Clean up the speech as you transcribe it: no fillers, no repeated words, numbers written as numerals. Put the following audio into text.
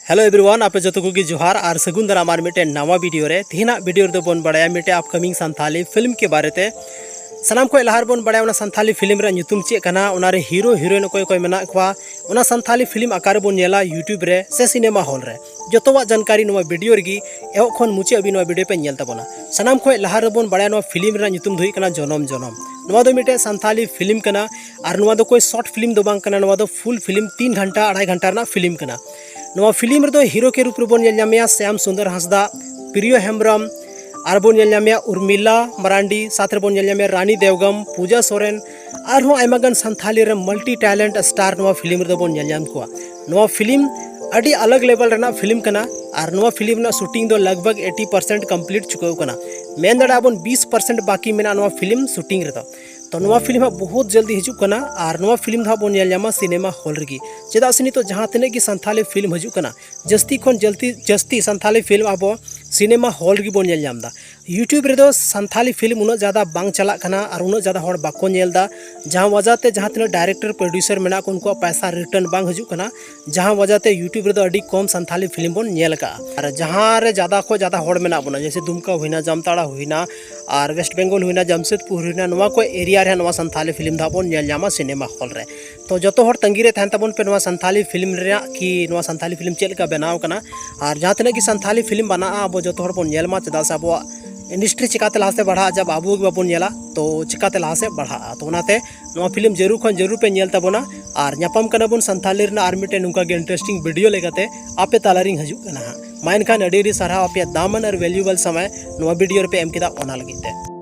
Hello everyone आपे जो को जोहार और सगुन दाराम मिट्टे नवा वीडियो रे तीना वीडियो रे बन बड़ा मिट्टे अपकमिंग संथाली फिल्म के बारे ते सनाम को लहार बन बड़ा संथाली फिल्म रे नुतुम चे कना उनारे हीरो हीरोइन कोई कोई मेना खवा उना संथाली फिल्म आकार बन नेला यूट्यूब रे से सिनेमा हॉल रे जोतोवा जानकारी नवा वीडियो रगी एहो खन मुचे अभी नवा वीडियो पे नेल तबना सनाम को लहार बन बड़ा नवा फिल्म रे नुतुम धुई कना जनम जनम नवा दो मिट्टे संथाली फिल्म कना और नवा दो कोई शॉर्ट फिल्म दो बांग कना नवा दो फुल फिल्म 3 घंटा 2.5 घंटा ना फिल्म कना नवा फिल्म रे दो हीरो के रूप बन नेलनामिया श्याम सुंदर हंसदा प्रियो हेम्ब्रम और बन नेलनामिया उर्मिला मरांडी साथ रे बन नेलनामिया रानी देवगम पूजा सोरेन और हो आयमागन संथाली रे मल्टी टैलेंट स्टार नवा फिल्म रे दो बन नेलनाम को नवा फिल्म अड़ी अलग लेवल रेना फिल्म कना और नवा फिल्म ना शूटिंग दो लगभग 80% कंप्लीट चुकाव कना मेन दड़ा बन 20% बाकी मेना नवा फिल्म शूटिंग रे तो नवा फिल्म बहुत जल्दी हिजुक कना और नवा फिल्म धा बन नेलनामा सिनेमा हॉल रगी चेदा से तो जहाँ तने की संथाली फिल्म हिजुक कना जस्ती खन जस्ती संथाली फिल्म अब सिनेमा हॉल रगी बन नेलनामदा यूट्यूब रे दो संथाली फिल्म उन ज़्यादा बांग चला कना और उन ज़्यादा हर बाको नेलदा जहाँ वजहते जहाँ तने डायरेक्टर प्रोड्यूसर मेना को उनको पैसा रिटर्न बांग हिजुक कना जहाँ वजहते यूट्यूब रे दो अड़ी कम संथाली फिल्म बन नेल का और जहाँ रे ज़्यादा को ज़्यादा हर मेना बना जैसे दुमका हुईना जामताड़ा हुईना और वेस्ट बेंगल हुईना जमशेदपुर हुईना नवा को एरिया रे नवा संथाली फिल्म धा बन नेलनामा सिनेमा हॉल रे तो जो हर तंगी रे तहन तबन पे नवा संथाली फिल्म रे की नवा संथाली फिल्म चेल का बनाव कना और जहाँ तने की संथाली फिल्म बना अब जो हर बन नेलमा चेदा से अब इंडस्ट्री चिकाते लासे बढ़ा जब आबू बाबन नेला तो चिकाते लासे बढ़ा तो उनाते नवा फिल्म जरूर खन जरूर पे नेल तबना और ᱧᱟᱯᱟᱢ ᱠᱟᱱᱟ ᱵᱚᱱ ᱥᱟᱱᱛᱟᱞᱤ ᱨᱮᱱᱟᱜ ᱟᱨ ᱢᱤᱫᱴᱮᱱ ᱱᱚᱝᱠᱟ ᱜᱮ ᱤᱱᱴᱟᱨᱮᱥᱴᱤᱝ ᱵᱷᱤᱰᱤᱭᱳ ᱞᱮᱠᱟᱛᱮ ᱟᱯᱮ ᱛᱟᱞᱟᱨᱤᱧ ᱦᱤᱡᱩᱜ ᱠᱟᱱᱟ ᱦᱟᱸᱜ ᱢᱟ ᱮᱱᱠᱷᱟᱱ ᱟᱹᱰᱤ ᱥᱟᱨᱦᱟᱣ ᱟᱯᱮᱭᱟᱜ ᱫᱟᱢᱟᱱ ᱟᱨ ᱵᱷᱮᱞᱩᱭᱮᱵल समय नवा वीडियो पे एम केदा ओना लगिते।